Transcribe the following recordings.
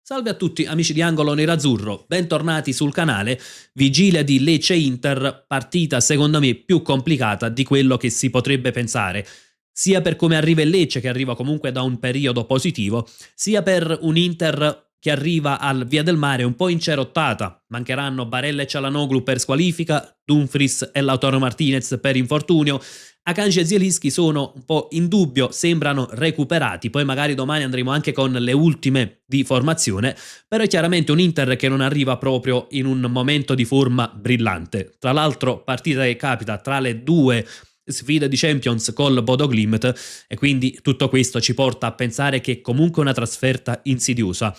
Salve a tutti amici di Angolo Nerazzurro, bentornati sul canale. Vigilia di Lecce-Inter, partita secondo me più complicata di quello che si potrebbe pensare, sia per come arriva il Lecce, che arriva comunque da un periodo positivo, sia per un Inter che arriva al Via del Mare un po' incerottata. Mancheranno Barella e Çalhanoğlu per squalifica, Dumfries e Lautaro Martinez per infortunio. Akanji e Zielinski sono un po' in dubbio, sembrano recuperati, poi magari domani andremo anche con le ultime di formazione, però è chiaramente un Inter che non arriva proprio in un momento di forma brillante. Tra l'altro partita che capita tra le due sfide di Champions col Bodo Glimt, e quindi tutto questo ci porta a pensare che comunque è una trasferta insidiosa.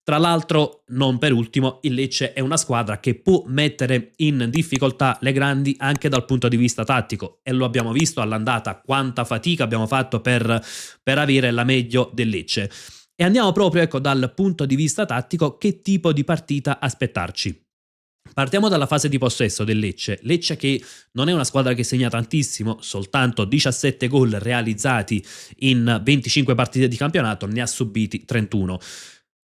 Tra l'altro, non per ultimo, il Lecce è una squadra che può mettere in difficoltà le grandi anche dal punto di vista tattico, e lo abbiamo visto all'andata quanta fatica abbiamo fatto per avere la meglio del Lecce. E andiamo proprio, ecco, dal punto di vista tattico, che tipo di partita aspettarci. Partiamo dalla fase di possesso del Lecce. Lecce che non è una squadra che segna tantissimo, soltanto 17 gol realizzati in 25 partite di campionato, ne ha subiti 31.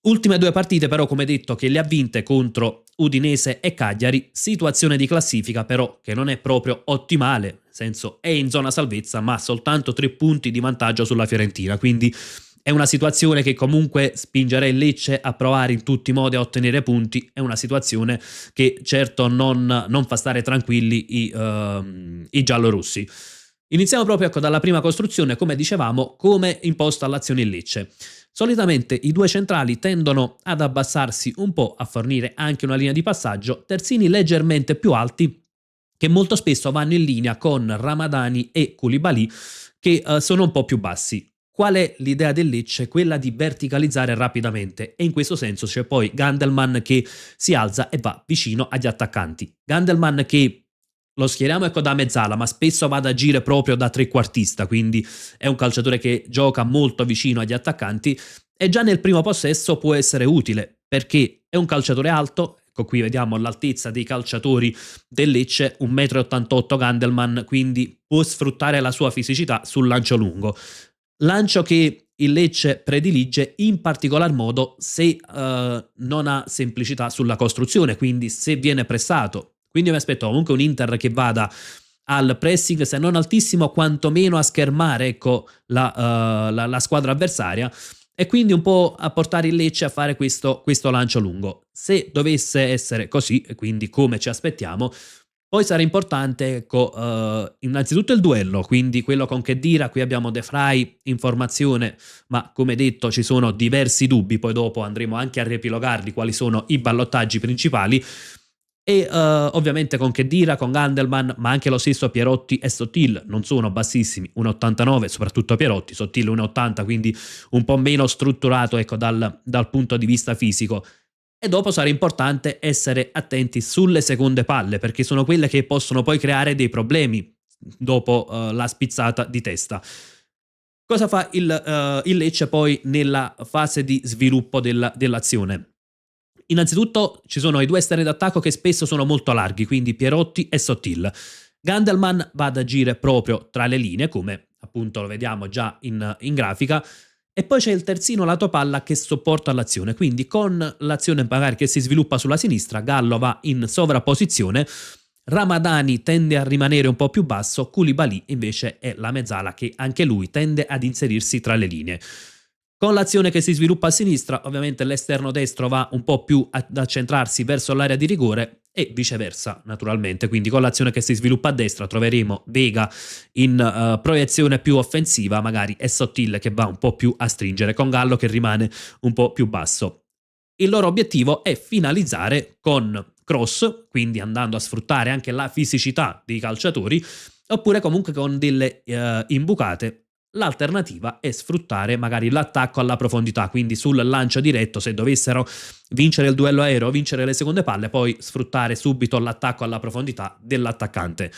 Ultime due partite però, come detto, che le ha vinte contro Udinese e Cagliari, situazione di classifica però che non è proprio ottimale, nel senso è in zona salvezza ma soltanto 3 punti di vantaggio sulla Fiorentina, quindi è una situazione che comunque spingerà il Lecce a provare in tutti i modi a ottenere punti, è una situazione che certo non fa stare tranquilli i giallorossi. Iniziamo proprio, ecco, dalla prima costruzione, come dicevamo, come imposta l'azione il Lecce. Solitamente i due centrali tendono ad abbassarsi un po', a fornire anche una linea di passaggio, terzini leggermente più alti che molto spesso vanno in linea con Ramadani e Koulibaly, che sono un po' più bassi. Qual è l'idea del Lecce? Quella di verticalizzare rapidamente, e in questo senso c'è poi Gandelman che si alza e va vicino agli attaccanti. Gandelman che lo schieriamo, ecco, da mezzala, ma spesso va ad agire proprio da trequartista, quindi è un calciatore che gioca molto vicino agli attaccanti e già nel primo possesso può essere utile perché è un calciatore alto. Ecco, qui vediamo l'altezza dei calciatori del Lecce, 1,88 m Gandelman, quindi può sfruttare la sua fisicità sul lancio lungo. Lancio che il Lecce predilige in particolar modo se non ha semplicità sulla costruzione, quindi se viene pressato. Quindi mi aspetto comunque un Inter che vada al pressing, se non altissimo, quantomeno a schermare, ecco, la squadra avversaria, e quindi un po' a portare il Lecce a fare questo lancio lungo. Se dovesse essere così, e quindi come ci aspettiamo, poi sarà importante, ecco, innanzitutto il duello, quindi quello con Khedira. Qui abbiamo De Vrij in formazione, ma come detto ci sono diversi dubbi, poi dopo andremo anche a riepilogarli quali sono i ballottaggi principali. E ovviamente con Khedira, con Gandelman, ma anche lo stesso Pierotti e Sottil, non sono bassissimi, 1,89, soprattutto Pierotti, Sottil 1,80, quindi un po' meno strutturato, ecco, dal punto di vista fisico. E dopo sarà importante essere attenti sulle seconde palle, perché sono quelle che possono poi creare dei problemi dopo la spizzata di testa. Cosa fa il Lecce poi nella fase di sviluppo dell'azione? Innanzitutto ci sono i due esterni d'attacco che spesso sono molto larghi, quindi Pierotti e Sottil. Gandelman va ad agire proprio tra le linee, come appunto lo vediamo già in grafica, e poi c'è il terzino lato palla che sopporta l'azione, quindi con l'azione magari che si sviluppa sulla sinistra, Gallo va in sovrapposizione, Ramadani tende a rimanere un po' più basso, Koulibaly invece è la mezzala che anche lui tende ad inserirsi tra le linee. Con l'azione che si sviluppa a sinistra, ovviamente l'esterno destro va un po' più ad accentrarsi verso l'area di rigore e viceversa, naturalmente. Quindi con l'azione che si sviluppa a destra troveremo Vega in proiezione più offensiva, magari, e Sottil che va un po' più a stringere, con Gallo che rimane un po' più basso. Il loro obiettivo è finalizzare con cross, quindi andando a sfruttare anche la fisicità dei calciatori, oppure comunque con delle imbucate. L'alternativa è sfruttare magari l'attacco alla profondità, quindi sul lancio diretto, se dovessero vincere il duello aereo, vincere le seconde palle, poi sfruttare subito l'attacco alla profondità dell'attaccante.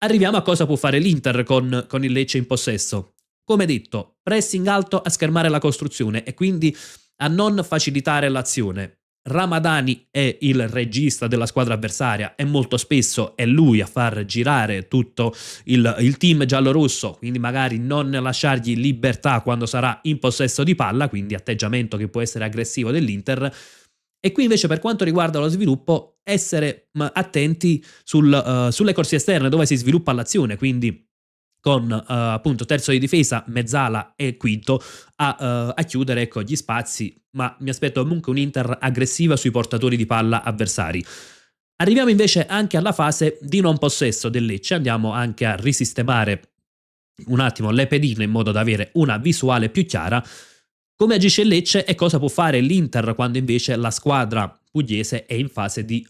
Arriviamo a cosa può fare l'Inter con il Lecce in possesso. Come detto, pressing alto a schermare la costruzione e quindi a non facilitare l'azione. Ramadani è il regista della squadra avversaria e molto spesso è lui a far girare tutto il team giallorosso, quindi magari non lasciargli libertà quando sarà in possesso di palla, quindi atteggiamento che può essere aggressivo dell'Inter. E qui invece per quanto riguarda lo sviluppo, essere attenti sulle corsie esterne dove si sviluppa l'azione, quindi con appunto terzo di difesa, mezzala e quinto a chiudere, ecco, gli spazi, ma mi aspetto comunque un Inter aggressiva sui portatori di palla avversari. Arriviamo invece anche alla fase di non possesso del Lecce, andiamo anche a risistemare un attimo le pedine in modo da avere una visuale più chiara. Come agisce il Lecce e cosa può fare l'Inter quando invece la squadra pugliese è in fase di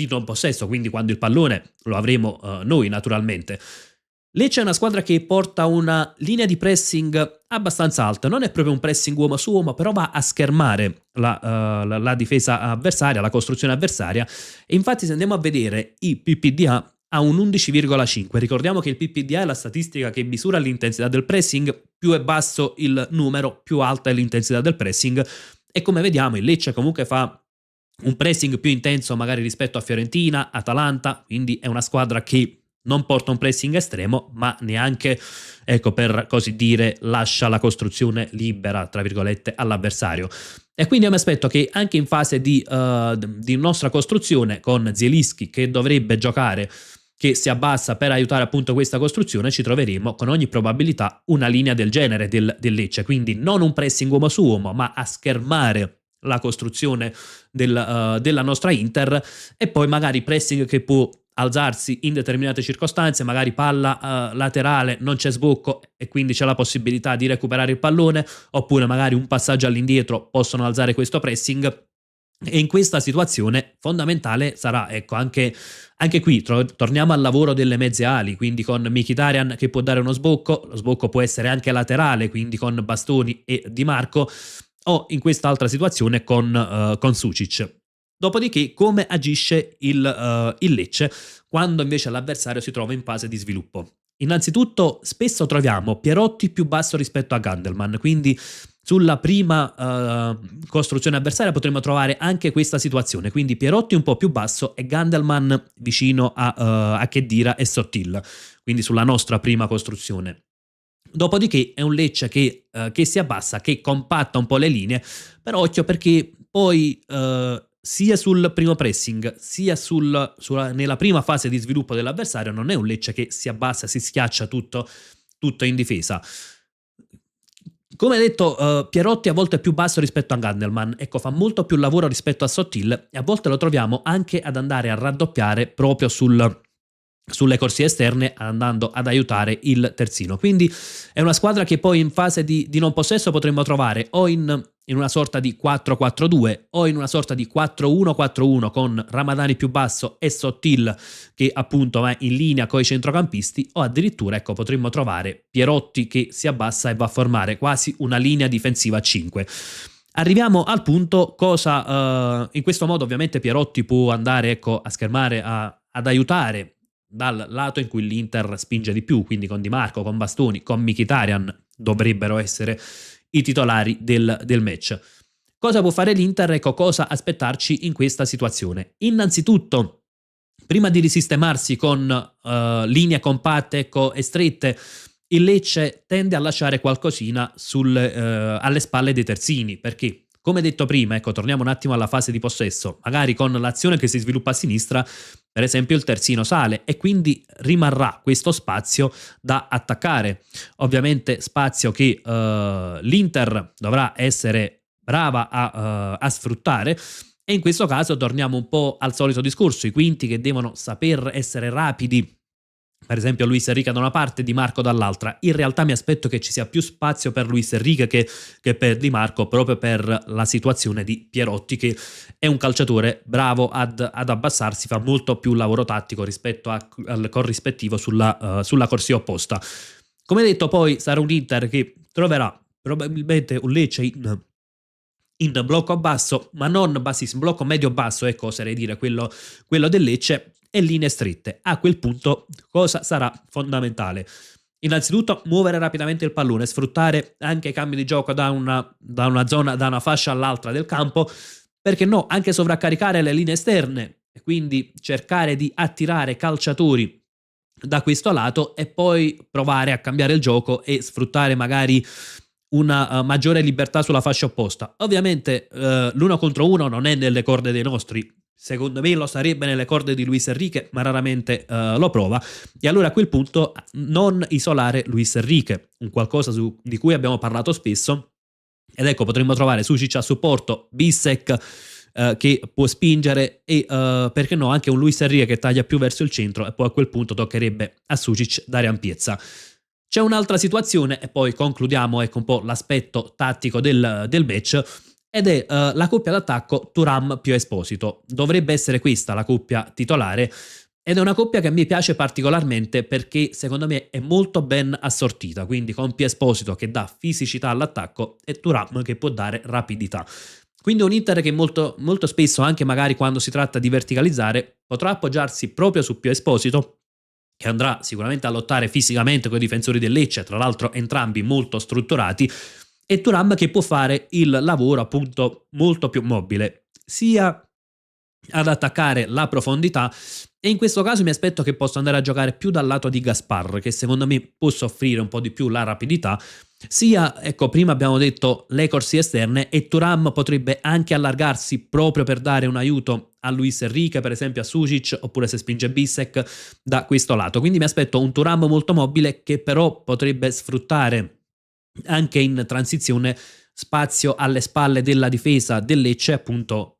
non possesso, quindi quando il pallone lo avremo noi naturalmente. Lecce è una squadra che porta una linea di pressing abbastanza alta, non è proprio un pressing uomo su uomo, però va a schermare la difesa avversaria, la costruzione avversaria, e infatti se andiamo a vedere i PPDA ha un 11,5. Ricordiamo che il PPDA è la statistica che misura l'intensità del pressing, più è basso il numero, più alta è l'intensità del pressing, e come vediamo il Lecce comunque fa un pressing più intenso magari rispetto a Fiorentina, Atalanta, quindi è una squadra che non porta un pressing estremo, ma neanche, ecco, per così dire, lascia la costruzione libera, tra virgolette, all'avversario. E quindi io mi aspetto che anche in fase di nostra costruzione, con Zielinski che dovrebbe giocare, che si abbassa per aiutare appunto questa costruzione, ci troveremo con ogni probabilità una linea del genere del Lecce, quindi non un pressing uomo su uomo, ma a schermare la costruzione della nostra Inter, e poi magari pressing che può alzarsi in determinate circostanze, magari palla laterale, non c'è sbocco e quindi c'è la possibilità di recuperare il pallone, oppure magari un passaggio all'indietro possono alzare questo pressing. E in questa situazione fondamentale sarà, ecco, anche qui torniamo al lavoro delle mezze ali, quindi con Mkhitaryan che può dare uno sbocco, lo sbocco può essere anche laterale, quindi con Bastoni e Di Marco, o in quest'altra situazione con Sucic. Dopodiché come agisce il Lecce quando invece l'avversario si trova in fase di sviluppo? Innanzitutto spesso troviamo Pierotti più basso rispetto a Gandelman, quindi sulla prima costruzione avversaria potremmo trovare anche questa situazione, quindi Pierotti un po' più basso e Gandelman vicino a Khedira e Sottil, quindi sulla nostra prima costruzione. Dopodiché è un Lecce che si abbassa, che compatta un po' le linee, però occhio perché poi sia sul primo pressing sia nella prima fase di sviluppo dell'avversario non è un Lecce che si abbassa, si schiaccia tutto in difesa. Come detto, Pierotti a volte è più basso rispetto a Gandelman, ecco, fa molto più lavoro rispetto a Sottil e a volte lo troviamo anche ad andare a raddoppiare proprio sulle corsie esterne, andando ad aiutare il terzino. Quindi è una squadra che poi in fase di non possesso potremmo trovare o in una sorta di 4-4-2 o in una sorta di 4-1-4-1 con Ramadani più basso e Sottil che appunto va in linea con i centrocampisti, o addirittura, ecco, potremmo trovare Pierotti che si abbassa e va a formare quasi una linea difensiva a 5. Arriviamo al punto cosa in questo modo ovviamente Pierotti può andare, ecco, a schermare, ad aiutare dal lato in cui l'Inter spinge di più, quindi con Di Marco, con Bastoni, con Mkhitaryan dovrebbero essere i titolari del match. Cosa può fare l'Inter? Ecco, cosa aspettarci in questa situazione? Innanzitutto, prima di risistemarsi con linee compatte, ecco, e strette, il Lecce tende a lasciare qualcosina alle spalle dei terzini, perché come detto prima, ecco, torniamo un attimo alla fase di possesso, magari con l'azione che si sviluppa a sinistra, per esempio il terzino sale e quindi rimarrà questo spazio da attaccare. Ovviamente spazio che l'Inter dovrà essere brava a sfruttare, e in questo caso torniamo un po' al solito discorso, i quinti che devono saper essere rapidi. Per esempio Luis Enrique da una parte, Di Marco dall'altra. In realtà mi aspetto che ci sia più spazio per Luis Enrique che per Di Marco, proprio per la situazione di Pierotti, che è un calciatore bravo ad abbassarsi, fa molto più lavoro tattico rispetto al corrispettivo sulla corsia opposta. Come detto, poi sarà un Inter che troverà probabilmente un Lecce in blocco basso, ma non bassissimo, blocco medio-basso, ecco, oserei dire quello del Lecce, e linee strette. A quel punto cosa sarà fondamentale? Innanzitutto muovere rapidamente il pallone, sfruttare anche i cambi di gioco da una zona, da una fascia all'altra del campo, perché no, anche sovraccaricare le linee esterne e quindi cercare di attirare calciatori da questo lato e poi provare a cambiare il gioco e sfruttare magari una maggiore libertà sulla fascia opposta. Ovviamente l'uno contro uno non è nelle corde dei nostri, secondo me lo sarebbe nelle corde di Luis Enrique, ma raramente lo prova, e allora a quel punto non isolare Luis Enrique, un qualcosa di cui abbiamo parlato spesso, ed ecco potremmo trovare Sušić a supporto, Bissek che può spingere e perché no anche un Luis Enrique che taglia più verso il centro, e poi a quel punto toccherebbe a Sušić dare ampiezza. C'è un'altra situazione e poi concludiamo ecco un po' l'aspetto tattico del match, ed è la coppia d'attacco Thuram più Esposito. Dovrebbe essere questa la coppia titolare, ed è una coppia che a me piace particolarmente perché secondo me è molto ben assortita, quindi con Pio Esposito che dà fisicità all'attacco e Thuram che può dare rapidità. Quindi un Inter che molto, molto spesso, anche magari quando si tratta di verticalizzare, potrà appoggiarsi proprio su Pio Esposito, che andrà sicuramente a lottare fisicamente con i difensori del Lecce, tra l'altro entrambi molto strutturati, e Thuram che può fare il lavoro appunto molto più mobile, sia ad attaccare la profondità, e in questo caso mi aspetto che possa andare a giocare più dal lato di Gaspar, che secondo me può soffrire un po' di più la rapidità, sia, ecco, prima abbiamo detto le corsie esterne, e Thuram potrebbe anche allargarsi proprio per dare un aiuto a Luis Enrique, per esempio a Sušić, oppure se spinge Bissek da questo lato. Quindi mi aspetto un Thuram molto mobile che però potrebbe sfruttare anche in transizione spazio alle spalle della difesa del Lecce, appunto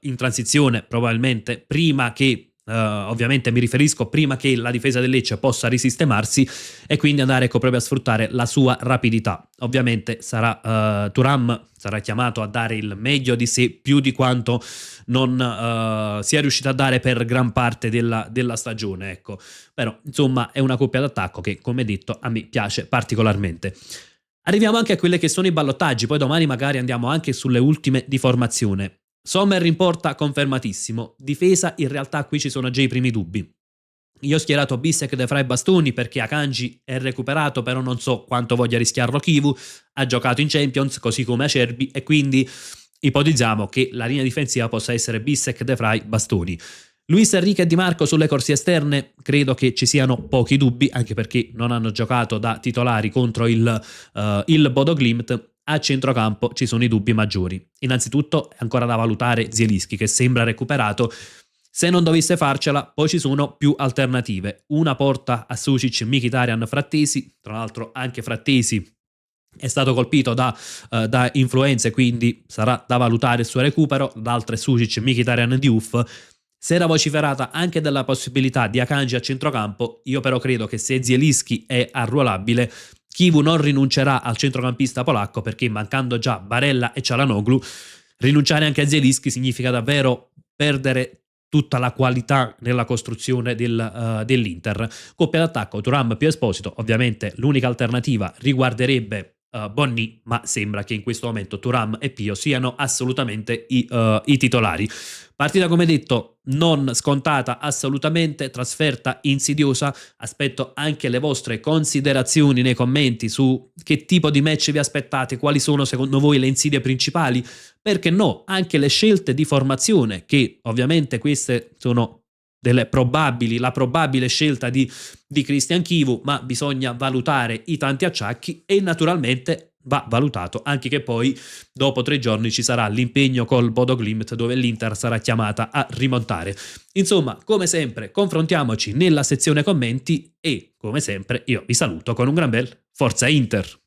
in transizione probabilmente prima che ovviamente mi riferisco prima che la difesa del Lecce possa risistemarsi, e quindi andare ecco proprio a sfruttare la sua rapidità. Ovviamente sarà Thuram sarà chiamato a dare il meglio di sé, più di quanto non sia riuscito a dare per gran parte della stagione, ecco. Però insomma è una coppia d'attacco che, come detto, a me piace particolarmente. Arriviamo anche a quelli che sono i ballottaggi, poi domani magari andiamo anche sulle ultime di formazione. Sommer in porta confermatissimo, difesa in realtà qui ci sono già i primi dubbi. Io ho schierato Bissek, De Vrij e Bastoni perché Akanji è recuperato, però non so quanto voglia rischiarlo Chivu, ha giocato in Champions così come Acerbi, e quindi ipotizziamo che la linea difensiva possa essere Bissek, De Vrij, Bastoni. Luis Enrique e Di Marco sulle corsie esterne credo che ci siano pochi dubbi, anche perché non hanno giocato da titolari contro il Bodo Glimt. A centrocampo ci sono i dubbi maggiori. Innanzitutto è ancora da valutare Zielinski, che sembra recuperato. Se non dovesse farcela, poi ci sono più alternative. Una porta a Sušić, Mkhitaryan, Frattesi, tra l'altro anche Frattesi è stato colpito da influenze, quindi sarà da valutare il suo recupero. L'altra è Sušić, Mkhitaryan, Diouf. Si era vociferata anche della possibilità di Akanji a centrocampo, io però credo che se Zielinski è arruolabile, Chivu non rinuncerà al centrocampista polacco, perché mancando già Barella e Çalhanoğlu, rinunciare anche a Zielinski significa davvero perdere tutta la qualità nella costruzione dell'Inter. Coppia d'attacco Thuram più Esposito, ovviamente l'unica alternativa riguarderebbe Bonni, ma sembra che in questo momento Thuram e Pio siano assolutamente i titolari. Partita, come detto, non scontata assolutamente, trasferta insidiosa. Aspetto anche le vostre considerazioni nei commenti su che tipo di match vi aspettate, quali sono secondo voi le insidie principali, perché no, anche le scelte di formazione, che ovviamente queste sono la probabile scelta di Christian Chivu, ma bisogna valutare i tanti acciacchi, e naturalmente va valutato anche che poi dopo 3 giorni ci sarà l'impegno col Bodo Glimt, dove l'Inter sarà chiamata a rimontare. Insomma, come sempre, confrontiamoci nella sezione commenti, e come sempre io vi saluto con un gran bel Forza Inter!